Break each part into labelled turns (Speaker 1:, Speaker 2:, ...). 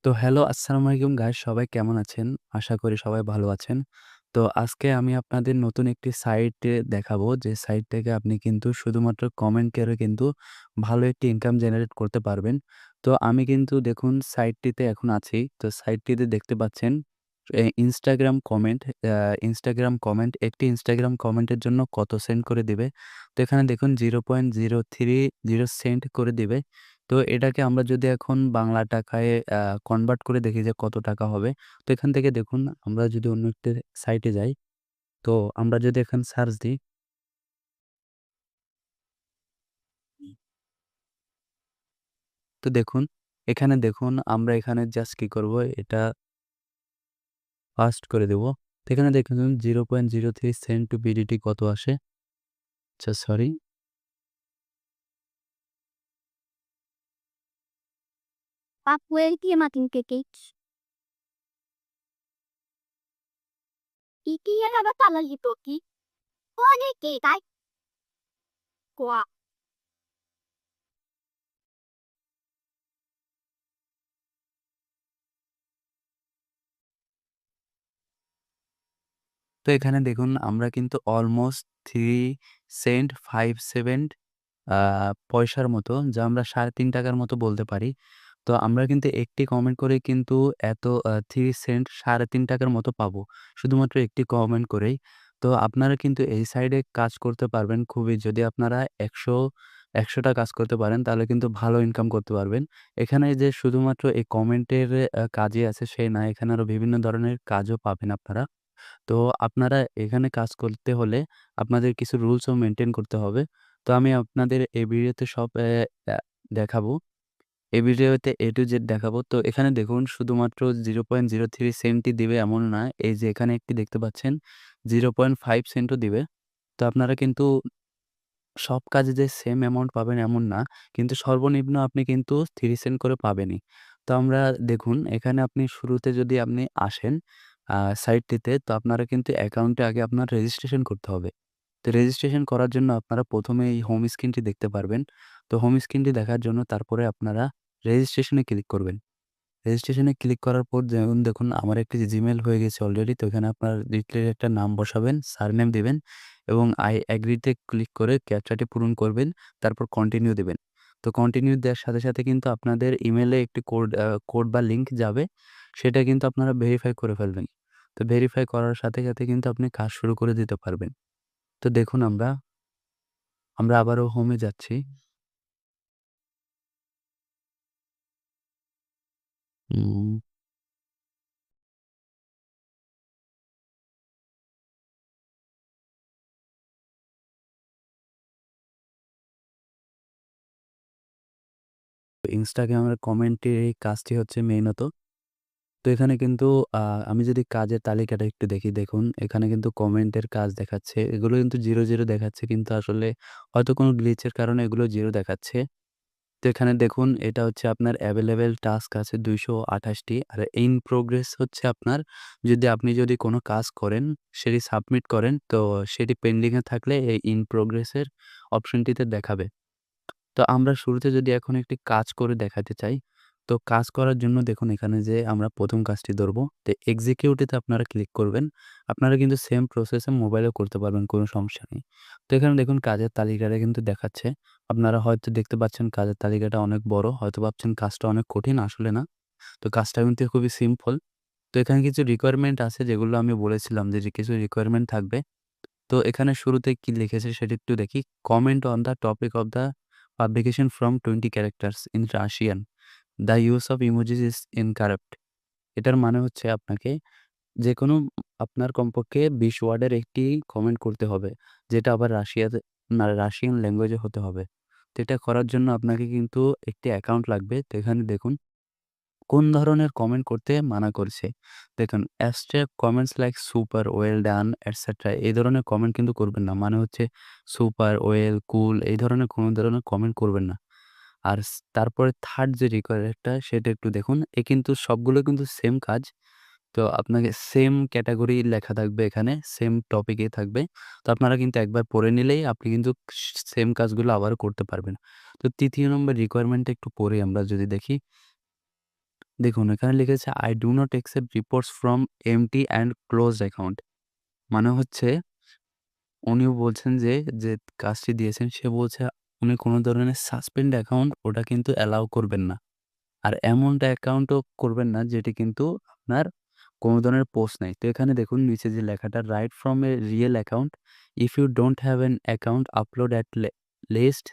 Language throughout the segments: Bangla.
Speaker 1: তো হ্যালো, আসসালামু আলাইকুম গাইস সবাই কেমন আছেন? আশা করি সবাই ভালো আছেন। তো আজকে আমি আপনাদের নতুন একটি সাইটে দেখাবো যে সাইট থেকে আপনি কিন্তু শুধুমাত্র কমেন্ট করে কিন্তু ভালো একটি ইনকাম জেনারেট করতে পারবেন। তো আমি কিন্তু দেখুন সাইটটিতে এখন আছি। তো সাইটটিতে দেখতে পাচ্ছেন Instagram কমেন্ট, Instagram কমেন্ট একটি Instagram কমেন্টের জন্য কত সেন্ড করে দিবে। তো এখানে দেখুন 0.030 সেন্ট করে দিবে। তো এটাকে আমরা যদি এখন বাংলা টাকায় কনভার্ট করে দেখি যে কত টাকা হবে। তো এখান থেকে দেখুন আমরা যদি অন্য একটি সাইটে যাই, তো আমরা যদি এখানে সার্চ দিই, তো দেখুন এখানে দেখুন আমরা এখানে জাস্ট কি করব এটা ফাস্ট করে দেব। তো এখানে দেখুন 0.03 সেন্ট টু বিডিটি কত আসে? আচ্ছা sorry.
Speaker 2: Papel makin cakes. Ikiya na ba talaga ito, Ki? O, ano yung cake? Ay, kuha.
Speaker 1: তো এখানে দেখুন আমরা কিন্তু অলমোস্ট 3 সেন্ট 5 সেভেন্ট আ পয়সার মতো, যা আমরা ৳৩.৫ মতো বলতে পারি। তো আমরা কিন্তু একটি কমেন্ট করে কিন্তু এত ৩ সেন্ট ৳৩.৫ মতো পাবো। শুধুমাত্র একটি কমেন্ট করেই। তো আপনারা কিন্তু এই সাইডে কাজ করতে পারবেন খুবই, যদি আপনারা ১০০ টা কাজ করতে পারেন তাহলে কিন্তু ভালো ইনকাম করতে পারবেন। এখানে যে শুধুমাত্র এই কমেন্টের কাজই আছে সেই না, এখানে আরো বিভিন্ন ধরনের কাজও পাবেন আপনারা। তো আপনারা এখানে কাজ করতে হলে আপনাদের কিছু রুলসও মেইনটেইন করতে হবে। তো আমি আপনাদের এই ভিডিওতে সব অ্যা দেখাবো। এই ভিডিওতে A to Z দেখাবো। তো এখানে দেখুন শুধুমাত্র 0.03 সেন্টই দিবে এমন না। এই যে এখানে একটি দেখতে পাচ্ছেন 0.5 সেন্টও দিবে। তো আপনারা কিন্তু সব কাজে যে সেম অ্যামাউন্ট পাবেন এমন না। কিন্তু সর্বনিম্ন আপনি কিন্তু ৩ সেন্ট করে পাবেনই। তো আমরা দেখুন এখানে আপনি শুরুতে যদি আপনি আসেন সাইটটিতে, তো আপনারা কিন্তু অ্যাকাউন্টে আগে আপনার রেজিস্ট্রেশন করতে হবে। তো রেজিস্ট্রেশন করার জন্য আপনারা ১ম এ এই হোম স্ক্রিনটি দেখতে পারবেন। তো হোম স্ক্রিনটি দেখার জন্য তারপরে আপনারা রেজিস্ট্রেশন এ ক্লিক করবেন। রেজিস্ট্রেশন এ ক্লিক করার পর যেমন দেখুন আমার একটি জিমেইল হয়ে গেছে অলরেডি। তো এখানে আপনার ডিটেইল একটা নাম বসাবেন, সারনেম দিবেন এবং আই এগ্রি তে ক্লিক করে ক্যাপচাটি পূরণ করবেন। তারপর কন্টিনিউ দিবেন। তো কন্টিনিউ দেওয়ার সাথে, সাথে কিন্তু আপনাদের ইমেইলে একটি কোড বা লিঙ্ক যাবে। সেটা কিন্তু আপনারা ভেরিফাই করে ফেলবেন। তো ভেরিফাই করার সাথে, সাথে কিন্তু আপনি কাজ শুরু করে দিতে পারবেন। তো দেখুন আমরা আবারও হোমে যাচ্ছি। উম Instagram এর কমেন্টের এই কাজটি হচ্ছে মেইনত। তো এখানে কিন্তু আ আমি যদি কাজের তালিকাটা একটু দেখি, দেখুন এখানে কিন্তু কমেন্টের কাজ দেখাচ্ছে। এগুলো কিন্তু 0, 0 দেখাচ্ছে, কিন্তু আসলে হয়তো কোনো গ্লিচের কারণে এগুলো 0 দেখাচ্ছে। তো এখানে দেখুন এটা হচ্ছে আপনার এভেইলেবল টাস্ক আছে ২২৮ টি। আর ইন প্রোগ্রেস হচ্ছে আপনার, যদি কোনো কাজ করেন, সেটি সাবমিট করেন, তো সেটি পেন্ডিং এ থাকলে এই ইন প্রোগ্রেস এর অপশনটিতে দেখাবে। তো আমরা শুরুতে যদি এখন একটি কাজ করে দেখাতে চাই, তো কাজ করার জন্য দেখুন এখানে যে আমরা ১ম কাজটি ধরবো। তো এক্সিকিউট এতে আপনারা ক্লিক করবেন। আপনারা কিন্তু সেম প্রসেস এ মোবাইলেও করতে পারবেন, কোনো সমস্যা নেই। তো এখানে দেখুন কাজের তালিকাটা কিন্তু দেখাচ্ছে। আপনারা হয়তো দেখতে পাচ্ছেন কাজের তালিকাটা অনেক বড়। হয়তো ভাবছেন কাজটা অনেক কঠিন, আসলে না। তো কাজটা কিন্তু খুবই সিম্পল। তো এখানে কিছু রিকোয়ারমেন্ট আছে যেগুলো আমি বলেছিলাম যে কিছু রিকোয়ারমেন্ট থাকবে। তো এখানে শুরুতে কি লিখেছে সেটা একটু দেখি। Comment on the topic of the publication from 20 characters in Russian. The use of emojis is incorrect. এটার মানে হচ্ছে আপনাকে যেকোনো আপনার কমপক্ষে ২০ ওয়ার্ডের একটি কমেন্ট করতে হবে। যেটা আবার রাশিয়ান ল্যাঙ্গুয়েজে হতে হবে। তো এটা করার জন্য আপনাকে কিন্তু একটি অ্যাকাউন্ট লাগবে। তো এখানে দেখুন কোন ধরনের কমেন্ট করতে মানা করছে। দেখুন abstract comments like super, well done etcetera এই ধরনের কমেন্ট কিন্তু করবেন না। মানে হচ্ছে সুপার, ওয়েল, কুল এই ধরনের কোন ধরনের কমেন্ট করবেন না। আর তারপরে 3rd যে রিকোয়ারটা সেটা একটু দেখুন। কিন্তু সবগুলো কিন্তু সেম কাজ। তো আপনাকে সেম ক্যাটেগরি লেখা থাকবে এখানে, সেম টপিকেই থাকবে। তো আপনারা কিন্তু একবার পড়ে নিলেই আপনি কিন্তু সেম কাজগুলো আবারও করতে পারবেন। তো ৩য় নম্বর রিকোয়ারমেন্টটা একটু পড়ি আমরা যদি দেখি। দেখুন এখানে লিখেছে I do not accept reports from MT and closed account. মানে হচ্ছে উনিও বলছেন যে কাজটি দিয়েছেন সে বলছে উনি কোনো ধরনের সাসপেন্ড অ্যাকাউন্ট ওটা কিন্তু অ্যালাও করবেন না। আর এমনটা অ্যাকাউন্টও করবেন না যেটি কিন্তু আপনার কোনো ধরনের পোস্ট নাই। তো এখানে দেখুন নিচে যে লেখাটা write from a real account if you don't have an account upload at least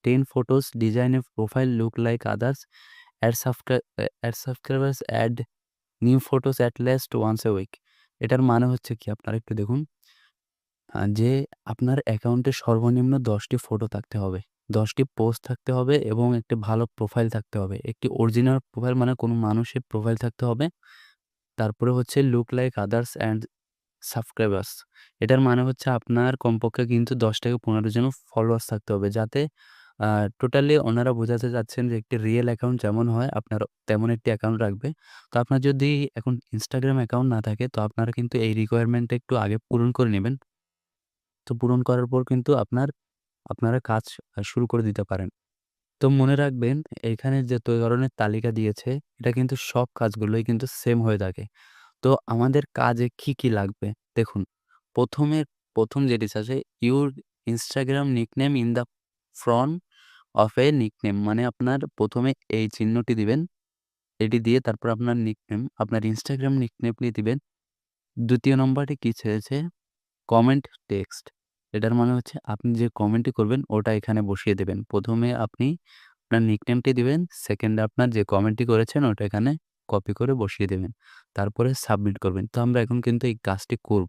Speaker 1: 10 photos design a profile look like others add subscribers add new photos at least once a week. এটার মানে হচ্ছে কি আপনারা একটু দেখুন যে আপনার অ্যাকাউন্টে সর্বনিম্ন ১০ টি ফটো থাকতে হবে, ১০ টি পোস্ট থাকতে হবে এবং একটি ভালো প্রোফাইল থাকতে হবে। একটি অরিজিনাল প্রোফাইল মানে কোনো মানুষের প্রোফাইল থাকতে হবে। তারপরে হচ্ছে look like others and subscribers. এটার মানে হচ্ছে আপনার কমপক্ষে কিন্তু ১০ থেকে ১৫ জন ফলোয়ার্স থাকতে হবে। যাতে আ টোটালি ওনারা বোঝাতে চাচ্ছেন যে একটি রিয়েল অ্যাকাউন্ট যেমন হয় আপনার তেমন একটি অ্যাকাউন্ট রাখবে। তো আপনার যদি এখন Instagram অ্যাকাউন্ট না থাকে তো আপনারা কিন্তু এই রিকোয়ারমেন্টটা একটু আগে পূরণ করে নিবেন। তো পূরণ করার পর কিন্তু আপনারা কাজ শুরু করে দিতে পারেন। তো মনে রাখবেন এইখানে যে ধরনের তালিকা দিয়েছে এটা কিন্তু সব কাজগুলোই কিন্তু সেম হয়ে থাকে। তো আমাদের কাজে কি লাগবে? দেখুন ১ম এ ১ম যেটি আছে your Instagram nickname in the front of A nickname মানে আপনার ১ম এ এই চিহ্নটি দিবেন। এটি দিয়ে তারপর আপনার নিকনেম, আপনার Instagram নিকনেমটি দিবেন। ২য় নম্বরটি কি চেয়েছে? Comment text. এটার মানে হচ্ছে আপনি যে কমেন্টটি করবেন ওটা এখানে বসিয়ে দেবেন। ১ম এ আপনি আপনার নিকনেমটি দিবেন, 2nd এ আপনার যে কমেন্টটি করেছেন ওটা এখানে কপি করে বসিয়ে দেবেন। তারপরে সাবমিট করবেন। তো আমরা এখন কিন্তু এই কাজটি করব।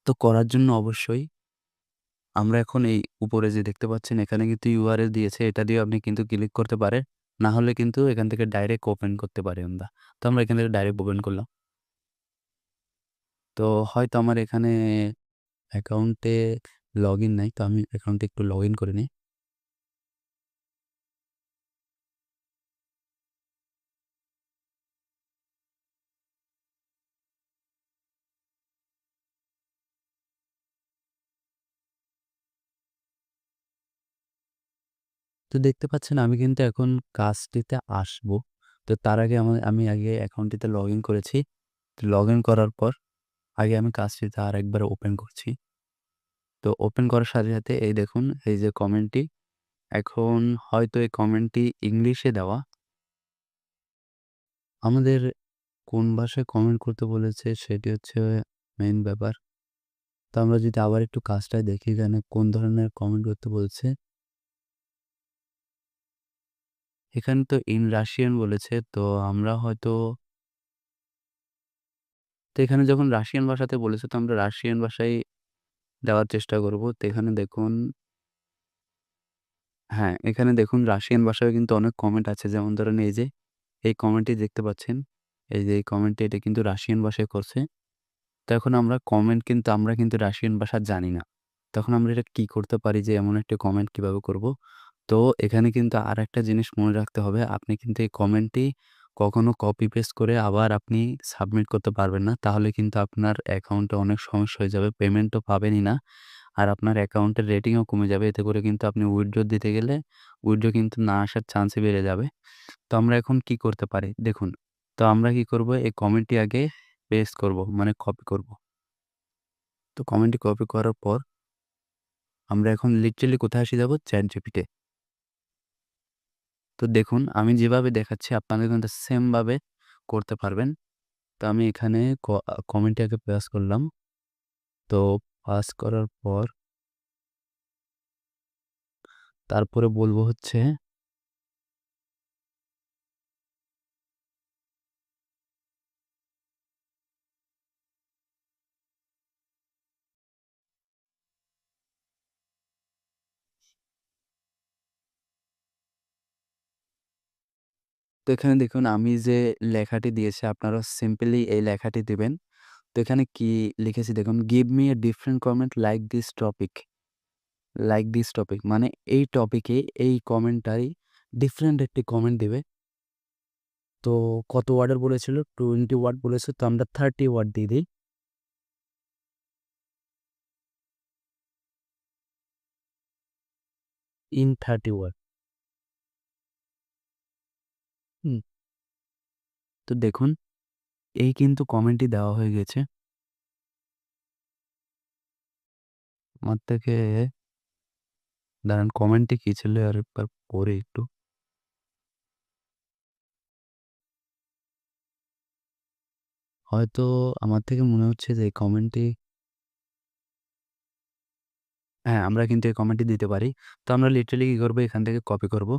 Speaker 1: তো করার জন্য অবশ্যই আমরা এখন এই উপরে যে দেখতে পাচ্ছেন এখানে কিন্তু URL দিয়েছে এটা দিয়েও আপনি কিন্তু ক্লিক করতে পারেন। না হলে কিন্তু এখান থেকে ডাইরেক্ট ওপেন করতে পারি আমরা। তো আমরা এখান থেকে ডাইরেক্ট ওপেন করলাম। তো হয়তো আমার এখানে অ্যাকাউন্টে লগইন নাই। তো আমি অ্যাকাউন্টে একটু লগইন করে নিই। তো দেখতে পাচ্ছেন আমি কিন্তু এখন কাজটিতে আসবো। তো তার আগে আমি আগে অ্যাকাউন্টটিতে লগইন করেছি। তো লগইন করার পর আগে আমি কাজটিতে আরেকবার ওপেন করছি। তো ওপেন করার সাথে এই দেখুন এই যে কমেন্টটি, এখন হয়তো এই কমেন্টটি ইংলিশে দেওয়া। আমাদের কোন ভাষায় কমেন্ট করতে বলেছে সেটি হচ্ছে মেইন ব্যাপার। তো আমরা যদি আবার একটু কাজটায় দেখি এখানে কোন ধরনের কমেন্ট করতে বলছে। এখানে তো ইন রাশিয়ান বলেছে তো আমরা হয়তো তো এখানে যখন রাশিয়ান ভাষাতে বলেছে তো আমরা রাশিয়ান ভাষায় দেওয়ার চেষ্টা করব। তো এখানে দেখুন হ্যাঁ, এখানে দেখুন রাশিয়ান ভাষায়ও কিন্তু অনেক কমেন্ট আছে। যেমন ধরেন এই যে এই কমেন্টটি দেখতে পাচ্ছেন। এই যে এই কমেন্টটি এটা কিন্তু রাশিয়ান ভাষায় করছে। তো এখন আমরা কিন্তু রাশিয়ান ভাষা জানি না। তখন আমরা এটা কি করতে পারি যে এমন একটা কমেন্ট কিভাবে করব? তো এখানে কিন্তু আরেকটা জিনিস মনে রাখতে হবে। আপনি কিন্তু এই কমেন্টটি কখনো কপি পেস্ট করে আবার আপনি সাবমিট করতে পারবেন না। তাহলে কিন্তু আপনার অ্যাকাউন্টে অনেক সমস্যা হয়ে যাবে। পেমেন্টও পাবেনই না। আর আপনার অ্যাকাউন্টের রেটিংও কমে যাবে। এতে করে কিন্তু আপনি উইথড্র দিতে গেলে উইথড্র কিন্তু না আসার চান্সই বেড়ে যাবে। তো আমরা এখন কি করতে পারি? দেখুন, তো আমরা কি করব? এই কমেন্টটি আগে পেস্ট করব, মানে কপি করব। তো কমেন্টটি কপি করার পর আমরা এখন লিটারেলি কোথায় এসে যাব? ChatGPT তে। তো দেখুন আমি যেভাবে দেখাচ্ছি আপনারা কিন্তু সেম ভাবে করতে পারবেন। তো আমি এখানে কমেন্টটি আগে পেস্ট করলাম। তো পাস করার পর তারপরে বলব হচ্ছে তো এখানে দেখুন আমি যে লেখাটি দিয়েছি আপনারা সিম্পলি এই লেখাটি দিবেন। তো এখানে কি লিখেছি দেখুন, "give me a different comment like this topic, like this topic" মানে এই টপিকে এই কমেন্টটাই ডিফারেন্ট একটি কমেন্ট দিবে। তো কত ওয়ার্ডের বলেছিল? 20 ওয়ার্ড বলেছে তো আমরা 30 ওয়ার্ড দিয়ে দেই। in 30 word. হুম। তো দেখুন এই কিন্তু কমেন্টটি দেওয়া হয়ে গেছে। আমার থেকে দাঁড়ান কমেন্টটি কি ছিল আরেকবার পড়ি একটু। হয়তো আমার থেকে মনে হচ্ছে যে এই কমেন্টটি হ্যাঁ, আমরা কিন্তু এই কমেন্টটি দিতে পারি। তো আমরা লিটারালি কি করব এখান থেকে কপি করব।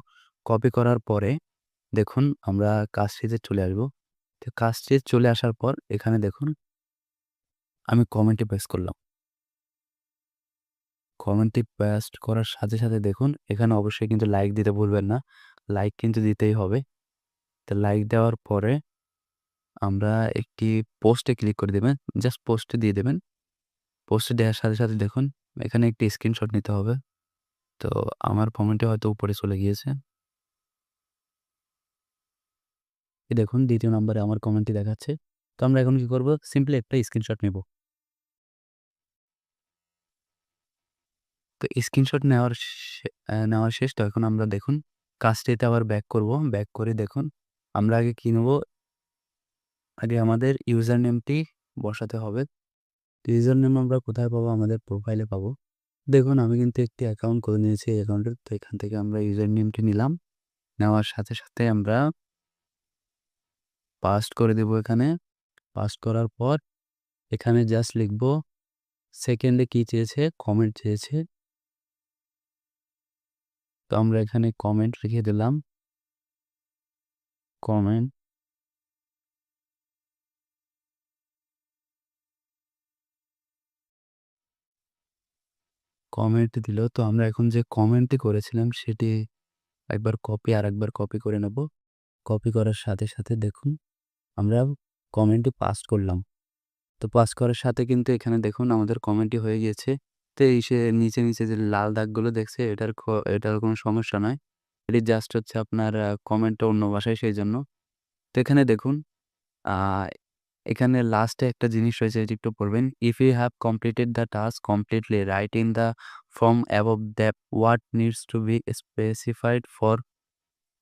Speaker 1: কপি করার পরে দেখুন আমরা কাজটিতে চলে আসব। তো কাজটি চলে আসার পর এখানে দেখুন আমি কমেন্টে পেস্ট করলাম। কমেন্টটি পেস্ট করার সাথে, সাথে দেখুন এখানে অবশ্যই কিন্তু লাইক দিতে ভুলবেন না। লাইক কিন্তু দিতেই হবে। তো লাইক দেওয়ার পরে আমরা একটি পোস্টে ক্লিক করে দিবেন। জাস্ট পোস্টে দিয়ে দিবেন। পোস্টে দেওয়ার সাথে, সাথে দেখুন এখানে একটি স্ক্রিনশট নিতে হবে। তো আমার কমেন্টে হয়তো উপরে চলে গিয়েছে। এই দেখুন ২য় নম্বরে আমার কমেন্টটি দেখাচ্ছে। তো আমরা এখন কি করব? সিম্পলি একটা স্ক্রিনশট নিব। তো স্ক্রিনশট নেওয়ার শেষ। তো এখন আমরা দেখুন কাজটিতে আবার ব্যাক করব। ব্যাক করে দেখুন আমরা আগে কি নেব? আগে আমাদের ইউজার নেমটি বসাতে হবে। তো ইউজার নেম আমরা কোথায় পাবো? আমাদের প্রোফাইলে পাবো। দেখুন আমি কিন্তু একটি অ্যাকাউন্ট করে নিয়েছি এই অ্যাকাউন্টের। তো এখান থেকে আমরা ইউজার নেমটি নিলাম। নেওয়ার সাথে, সাথে আমরা পাস্ট করে দেব এখানে। পাস্ট করার পর এখানে জাস্ট লিখব সেকেন্ডে কি চেয়েছে? কমেন্ট চেয়েছে। তো আমরা এখানে কমেন্ট লিখে দিলাম। কমেন্ট, কমেন্ট দিল। তো আমরা এখন যে কমেন্টটি করেছিলাম সেটি একবার কপি আরেকবার কপি করে নেব। কপি করার সাথে, সাথে দেখুন আমরা কমেন্টটি পাস্ট করলাম। তো পাস করার সাথে কিন্তু এখানে দেখুন আমাদের কমেন্টই হয়ে গিয়েছে। তো এই সে নিচে, নিচে যে লাল দাগগুলো দেখছে এটার কোনো সমস্যা নয়। এটি জাস্ট হচ্ছে আপনার কমেন্টটা অন্য ভাষায় সেইজন্য। তো এখানে দেখুন আ এখানে লাস্টে একটা জিনিস রয়েছে এটি একটু পড়বেন। If you have completed the task completely, write in the form above that what needs to be specified for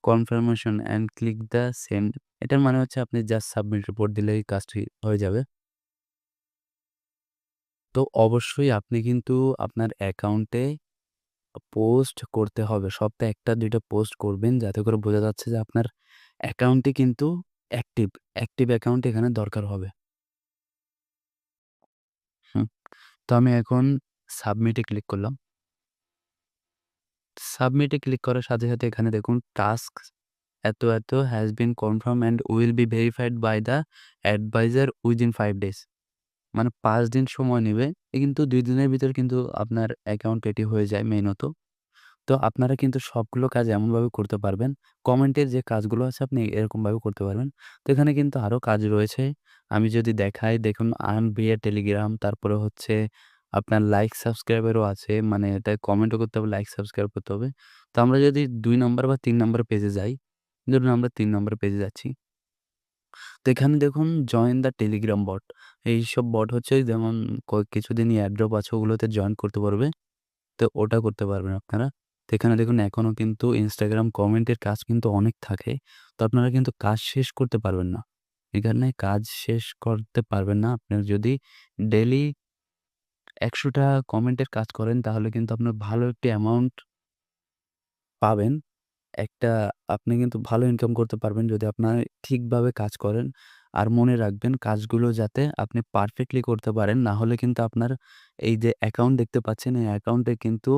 Speaker 1: confirmation and click the send. এটার মানে হচ্ছে আপনি জাস্ট সাবমিট রিপোর্ট দিলেই কাজটি হয়ে যাবে। তো অবশ্যই আপনি কিন্তু আপনার অ্যাকাউন্টে পোস্ট করতে হবে। সপ্তাহে ১ টা ২ টা পোস্ট করবেন যাতে করে বোঝা যাচ্ছে যে আপনার অ্যাকাউন্টটি কিন্তু অ্যাক্টিভ। অ্যাক্টিভ অ্যাকাউন্ট এখানে দরকার হবে। হুম। তো আমি এখন সাবমিটে ক্লিক করলাম। সাবমিটে ক্লিক করার সাথে, সাথে এখানে দেখুন task it, it has been confirmed and will be verified by the advisor within 5 days. মানে ৫ দিন সময় নেবে। কিন্তু ২ দিনের ভিতর কিন্তু আপনার অ্যাকাউন্ট রেডি হয়ে যায় মেইনত। তো আপনারা কিন্তু সবগুলো কাজ এমনভাবে করতে পারবেন। কমেন্টের যে কাজগুলো আছে আপনি এরকমভাবে করতে পারবেন। তো এখানে কিন্তু আরো কাজ রয়েছে। আমি যদি দেখাই দেখুন আর্ন ভিয়া টেলিগ্রাম তারপরে হচ্ছে আপনার লাইক সাবস্ক্রাইবেরও আছে। মানে এটা কমেন্টও করতে হবে, লাইক সাবস্ক্রাইব করতে হবে। তো আমরা যদি ২ নাম্বার বা ৩ নাম্বার পেজে যাই, ধরুন আমরা ৩ নাম্বার পেজে যাচ্ছি। তো এখানে দেখুন জয়েন দ্য টেলিগ্রাম বট। এইসব বট হচ্ছে যেমন কিছুদিন এয়ারড্রপ আছে ওগুলোতে জয়েন করতে পারবে। তো ওটা করতে পারবেন আপনারা। তো এখানে দেখুন এখনো কিন্তু Instagram কমেন্টের কাজ কিন্তু অনেক থাকে। তো আপনারা কিন্তু কাজ শেষ করতে পারবেন না। এখানে কাজ শেষ করতে পারবেন না। আপনার যদি ডেইলি ১০০ টা কমেন্টের কাজ করেন তাহলে কিন্তু আপনার ভালো একটি অ্যামাউন্ট পাবেন। একটা আপনি কিন্তু ভালো ইনকাম করতে পারবেন যদি আপনার ঠিকভাবে কাজ করেন। আর মনে রাখবেন কাজগুলো যাতে আপনি পারফেক্টলি করতে পারেন। না হলে কিন্তু আপনার এই যে অ্যাকাউন্ট দেখতে পাচ্ছেন, এই অ্যাকাউন্টে কিন্তু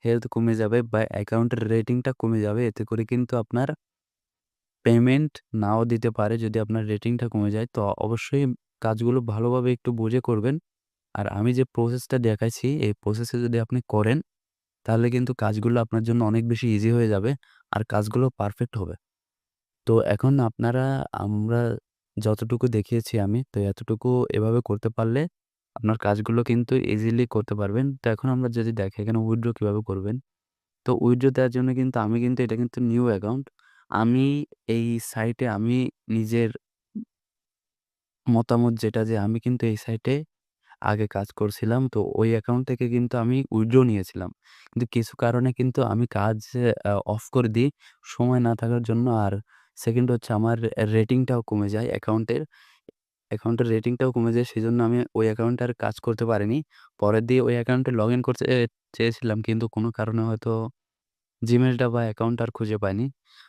Speaker 1: হেলথ কমে যাবে বা অ্যাকাউন্টের রেটিংটা কমে যাবে। এতে করে কিন্তু আপনার পেমেন্ট নাও দিতে পারে যদি আপনার রেটিংটা কমে যায়। তো অবশ্যই কাজগুলো ভালোভাবে একটু বুঝে করবেন। আর আমি যে প্রসেসটা দেখাইছি, এই প্রসেসে যদি আপনি করেন তাহলে কিন্তু কাজগুলো আপনার জন্য অনেক বেশি ইজি হয়ে যাবে। আর কাজগুলো পারফেক্ট হবে। তো এখন আমরা যতটুকু দেখিয়েছি আমি, তো এতটুকু এভাবে করতে পারলে আপনার কাজগুলো কিন্তু ইজিলি করতে পারবেন। তো এখন আমরা যদি দেখি এখানে উইথড্র কিভাবে করবেন? তো উইথড্র দেওয়ার জন্য কিন্তু আমি কিন্তু এটা কিন্তু নিউ অ্যাকাউন্ট। আমি এই সাইটে আমি নিজের মতামত যেটা যে আমি কিন্তু এই সাইটে আগে কাজ করছিলাম। তো ওই অ্যাকাউন্ট থেকে কিন্তু আমি উইথড্র নিয়েছিলাম। কিন্তু কিছু কারণে কিন্তু আমি কাজ অফ করে দিই। সময় না থাকার জন্য আর সেকেন্ড হচ্ছে আমার রেটিংটাও কমে যায় অ্যাকাউন্টের রেটিংটাও কমে যায়। সেজন্য আমি ওই অ্যাকাউন্টে আর কাজ করতে পারিনি। পরে দিয়ে ওই অ্যাকাউন্টে লগইন করতে চেয়েছিলাম কিন্তু কোনো কারণে হয়তো জিমেইলটা বা অ্যাকাউন্ট আর খুঁজে পাইনি।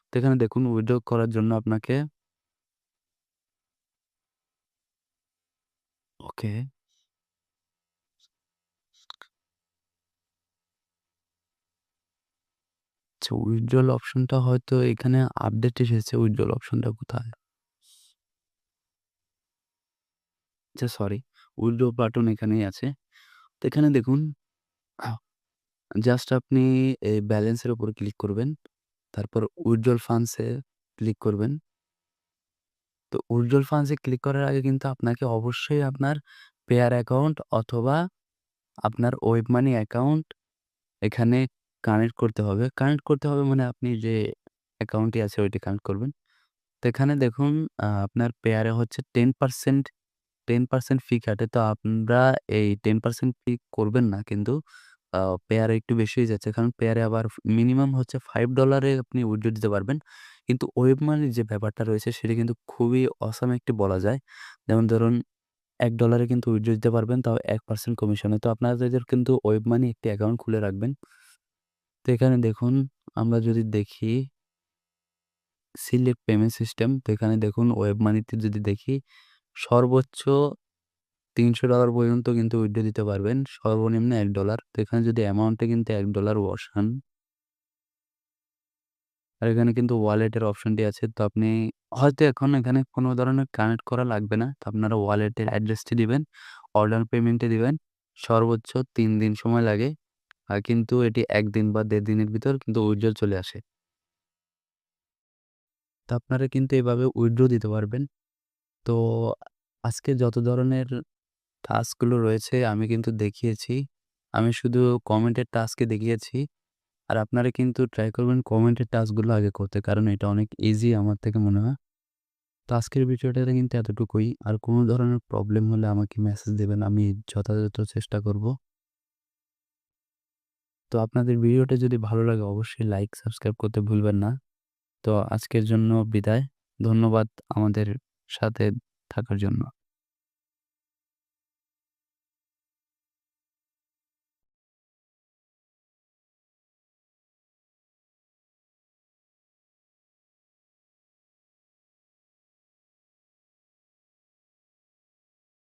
Speaker 1: তো এখানে দেখুন উইথড্র করার জন্য আপনাকে ওকে। আচ্ছা উইথড্রল অপশনটা হয়তো এখানে আপডেট এসেছে। উইথড্রল অপশনটা কোথায়? আচ্ছা সরি। উইথড্র বাটন এখানেই আছে। তো এখানে দেখুন আ জাস্ট আপনি এই ব্যালেন্সের উপর ক্লিক করবেন। তারপর উইথড্রল ফান্ডস এ ক্লিক করবেন। তো উইথড্রল ফান্ডস এ ক্লিক করার আগে কিন্তু আপনাকে অবশ্যই আপনার পেয়ার অ্যাকাউন্ট অথবা আপনার ওয়েব মানি অ্যাকাউন্ট এখানে কানেক্ট করতে হবে। কানেক্ট করতে হবে মানে আপনি যে অ্যাকাউন্টটি আছে ওইটি কানেক্ট করবেন। তো এখানে দেখুন আপনার পেয়ারে হচ্ছে 10% ফি কাটে। তো আমরা এই 10% ফি করবেন না কিন্তু পেয়ারে একটু বেশি হয়ে যাচ্ছে। কারণ পেয়ারে আবার মিনিমাম হচ্ছে $5 এ আপনি উইথড্র দিতে পারবেন। কিন্তু ওয়েব মানির যে ব্যাপারটা রয়েছে সেটি কিন্তু খুবই অসাম একটি বলা যায়। যেমন ধরুন $1 এ কিন্তু উইথড্র দিতে পারবেন তাও 1% কমিশনে। তো আপনাদের কিন্তু ওয়েব মানি একটি অ্যাকাউন্ট খুলে রাখবেন। তো এখানে দেখুন আমরা যদি দেখি সিলেক্ট পেমেন্ট সিস্টেম তো এখানে দেখুন ওয়েব মানিতে যদি দেখি সর্বোচ্চ $300 পর্যন্ত কিন্তু উইথড্র দিতে পারবেন। সর্বনিম্ন $1 তো এখানে যদি অ্যামাউন্টে কিন্তু $1 বসান আর এখানে কিন্তু ওয়ালেটের অপশনটি আছে। তো আপনি হয়তো এখন এখানে কোনো ধরনের কানেক্ট করা লাগবে না। তো আপনারা ওয়ালেটের অ্যাড্রেসটি দিবেন, অর্ডার পেমেন্টে দিবেন। সর্বোচ্চ ৩ দিন সময় লাগে। কিন্তু এটি ১ দিন বা ১.৫ দিনের ভিতর কিন্তু উইথড্র চলে আসে। তো আপনারা কিন্তু এভাবে উইথড্র দিতে পারবেন। তো আজকে যত ধরনের টাস্কগুলো রয়েছে আমি কিন্তু দেখিয়েছি। আমি শুধু কমেন্টের টাস্কে দেখিয়েছি। আর আপনারা কিন্তু ট্রাই করবেন কমেন্টের টাস্কগুলো আগে করতে। কারণ এটা অনেক ইজি আমার থেকে মনে হয়। তো আজকের ভিডিওটাতে কিন্তু এতটুকুই। আর কোনো ধরনের প্রবলেম হলে আমাকে মেসেজ দিবেন। আমি যথাযথ চেষ্টা করব। তো আপনাদের ভিডিওটা যদি ভালো লাগে অবশ্যই লাইক, সাবস্ক্রাইব করতে ভুলবেন না। তো আজকের জন্য বিদায়। ধন্যবাদ আমাদের সাথে থাকার জন্য।